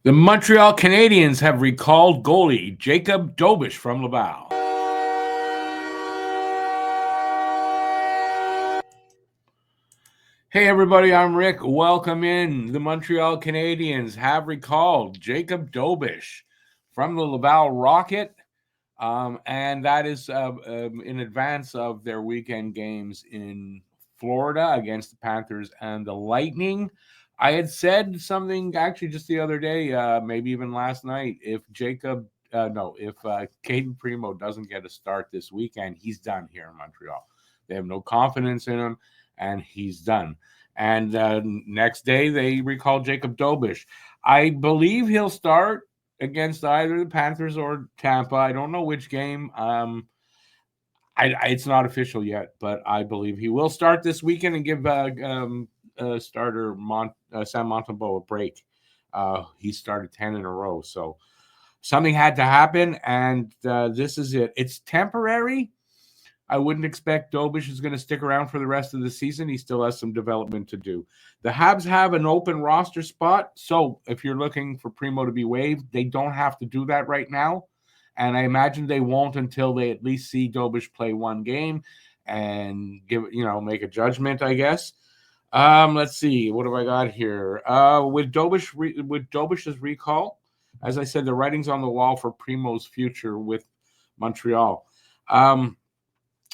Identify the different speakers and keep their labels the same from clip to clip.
Speaker 1: The Montreal Canadiens have recalled goalie Jakub Dobes from Laval. Hey everybody, I'm Rick. Welcome in. The Montreal Canadiens have recalled Jakub Dobes from the Laval Rocket, and that is in advance of their weekend games in Florida against the Panthers and the Lightning. I had said something actually just the other day, maybe even last night. If Cayden Primeau doesn't get a start this weekend, he's done here in Montreal. They have no confidence in him, and he's done. And next day, they recall Jakub Dobes. I believe he'll start against either the Panthers or Tampa. I don't know which game. It's not official yet, but I believe he will start this weekend and give starter Sam Montembeault a break. He started 10 in a row, so something had to happen, and this is it. It's temporary. I wouldn't expect Dobes is going to stick around for the rest of the season. He still has some development to do. The Habs have an open roster spot, so if you're looking for Primeau to be waived, they don't have to do that right now. And I imagine they won't until they at least see Dobes play one game and make a judgment, I guess. Let's see. What have I got here? With Dobes' recall, as I said, the writing's on the wall for Primeau's future with Montreal.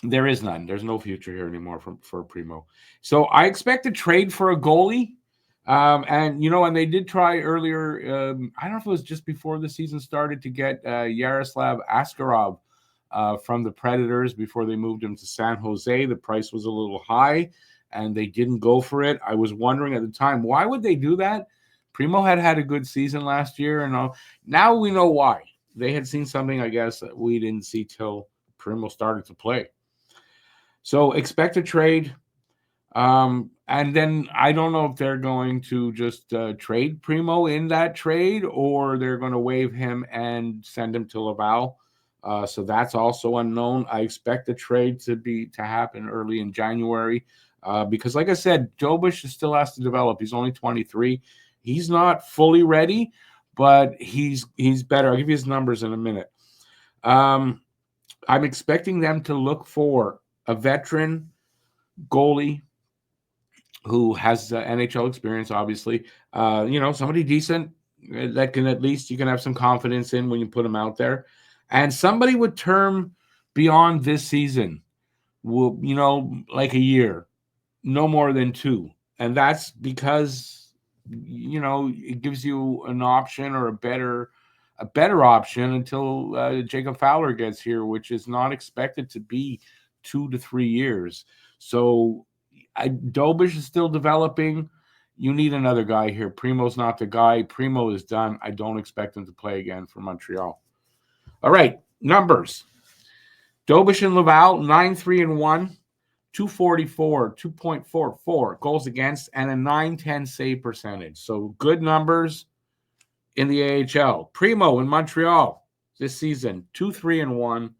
Speaker 1: There is none. There's no future here anymore for Primeau. So I expect a trade for a goalie. And they did try earlier. I don't know if it was just before the season started to get Yaroslav Askarov from the Predators before they moved him to San Jose. The price was a little high, and they didn't go for it. I was wondering at the time, why would they do that? Primeau had a good season last year, and now we know why. They had seen something, I guess, that we didn't see till Primeau started to play. So expect a trade. And then I don't know if they're going to just trade Primeau in that trade or they're going to waive him and send him to Laval. So that's also unknown. I expect the trade to happen early in January because, like I said, Dobes still has to develop. He's only 23. He's not fully ready, but he's better. I'll give you his numbers in a minute. I'm expecting them to look for a veteran goalie who has NHL experience, obviously. Somebody decent that can at least you can have some confidence in when you put him out there. And somebody with term beyond this season will, like a year, no more than 2. And that's because, it gives you an option or a better option until Jacob Fowler gets here, which is not expected to be 2 to 3 years. So Dobes is still developing. You need another guy here. Primeau's not the guy. Primeau is done. I don't expect him to play again for Montreal. All right, numbers. Dobes and Laval, 9-3-1, 244, 2.44 goals against, and a 910 save percentage. So good numbers in the AHL. Primeau in Montreal this season, 2-3-1,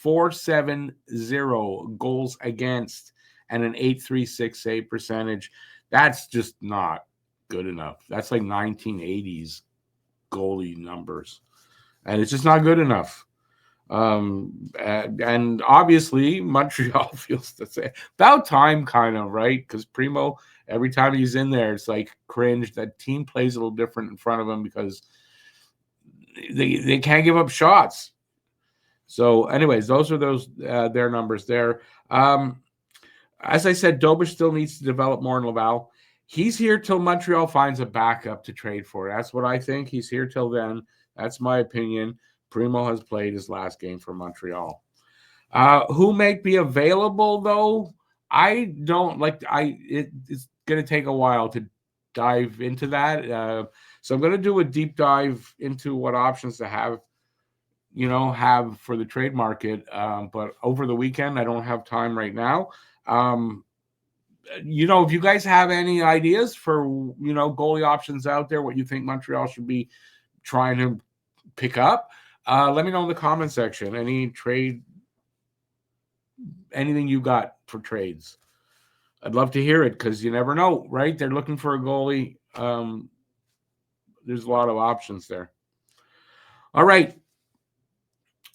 Speaker 1: 4.70 goals against, and an 8.36 save percentage. That's just not good enough. That's like 1980s goalie numbers. And it's just not good enough. And obviously, Montreal feels the same. About time, kind of, right? Because Primeau, every time he's in there, it's like cringe. That team plays a little different in front of him because they can't give up shots. So, anyways, those are their numbers there. As I said, Dobes still needs to develop more in Laval. He's here till Montreal finds a backup to trade for. That's what I think. He's here till then. That's my opinion. Primeau has played his last game for Montreal. Who may be available, though? I don't like. It's going to take a while to dive into that. So I'm going to do a deep dive into what options to have for the trade market. But over the weekend, I don't have time right now. If you guys have any ideas for, goalie options out there, what you think Montreal should be trying to pick up, let me know in the comment section. Anything you got for trades. I'd love to hear it because you never know, right? They're looking for a goalie. there's a lot of options there. All right.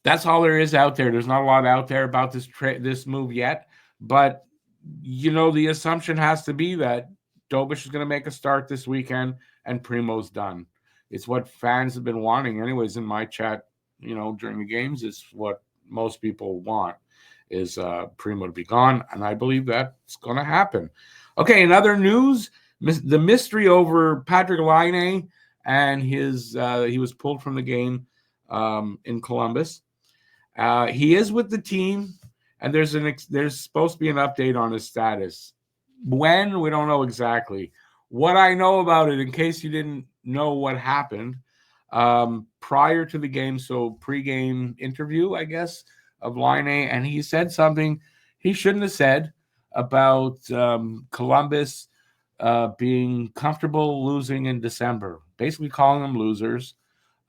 Speaker 1: That's all there is out there. There's not a lot out there about this move yet, but the assumption has to be that Dobes is going to make a start this weekend and Primeau's done. It's what fans have been wanting, anyways. In my chat, during the games, is what most people want is Primeau to be gone, and I believe that's going to happen. Okay, in other news, the mystery over Patrik Laine and his he was pulled from the game in Columbus. He is with the team, and there's supposed to be an update on his status. When, we don't know exactly. What I know about it, in case you didn't know what happened, prior to the game, so pre-game interview, I guess, of Laine, and he said something he shouldn't have said about Columbus being comfortable losing in December, basically calling them losers.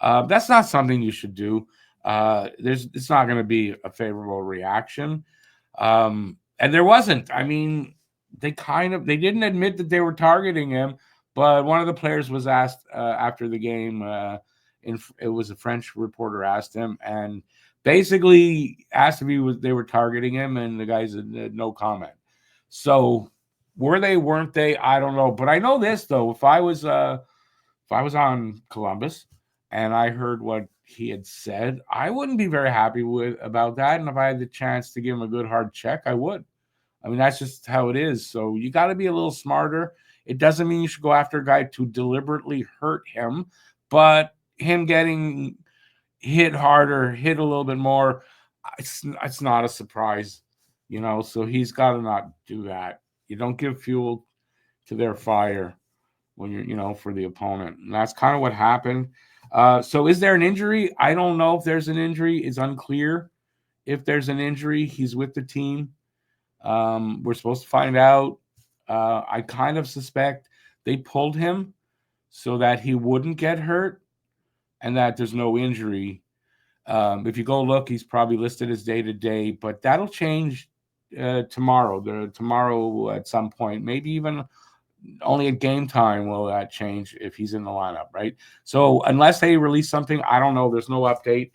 Speaker 1: That's not something you should do. It's not going to be a favorable reaction. And there wasn't. I mean, they didn't admit that they were targeting him, but one of the players was asked after the game, it was a French reporter asked him, and basically asked if they were targeting him, and the guy said no comment. So were they, weren't they? I don't know. But I know this, though. If I was on Columbus and I heard what he had said, I wouldn't be very happy about that. And if I had the chance to give him a good hard check, I would. I mean, that's just how it is. So you got to be a little smarter. It doesn't mean you should go after a guy to deliberately hurt him, but him getting hit harder, hit a little bit more, it's not a surprise, so he's got to not do that. You don't give fuel to their fire when you're, for the opponent. And that's kind of what happened. So is there an injury? I don't know if there's an injury. It's unclear if there's an injury. He's with the team. We're supposed to find out. I kind of suspect they pulled him so that he wouldn't get hurt and that there's no injury. If you go look, he's probably listed as day-to-day, but that'll change tomorrow. Tomorrow at some point, maybe even only at game time will that change if he's in the lineup, right? So unless they release something, I don't know. There's no update.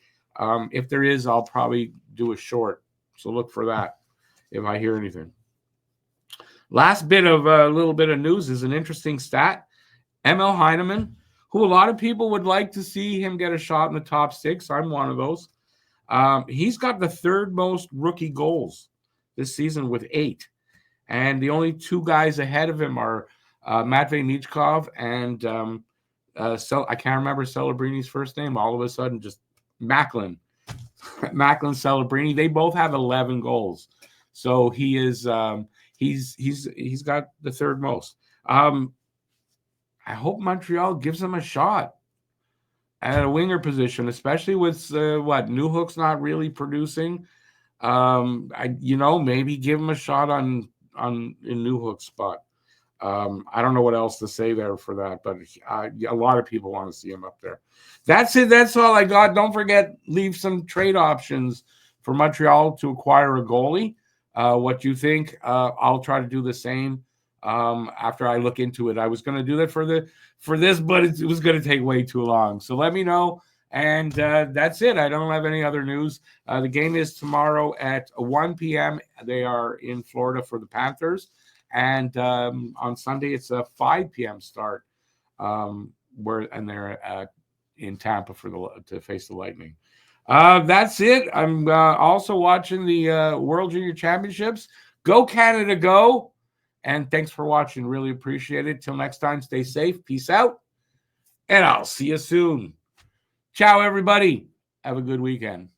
Speaker 1: If there is, I'll probably do a short. So look for that if I hear anything. Last bit of a little bit of news is an interesting stat. ML Heineman, who a lot of people would like to see him get a shot in the top 6. I'm one of those. He's got the third most rookie goals this season with 8. And the only 2 guys ahead of him are Matvei Michkov and I can't remember Celebrini's first name. All of a sudden, just Macklin. Macklin Celebrini. They both have 11 goals. So he is he's got the third most. I hope Montreal gives him a shot at a winger position, especially with Newhook's not really producing. Maybe give him a shot in Newhook's spot. I don't know what else to say there for that, but a lot of people want to see him up there. That's it. That's all I got. Don't forget, leave some trade options for Montreal to acquire a goalie. What you think? I'll try to do the same. After I look into it, I was going to do that for this, but it was going to take way too long. So let me know. And that's it. I don't have any other news. The game is tomorrow at 1 p.m. They are in Florida for the Panthers. And on Sunday, it's a 5 p.m. start they're in Tampa to face the Lightning. That's it. I'm also watching the World Junior Championships. Go Canada, go. And thanks for watching. Really appreciate it. Till next time, stay safe. Peace out. And I'll see you soon. Ciao, everybody. Have a good weekend.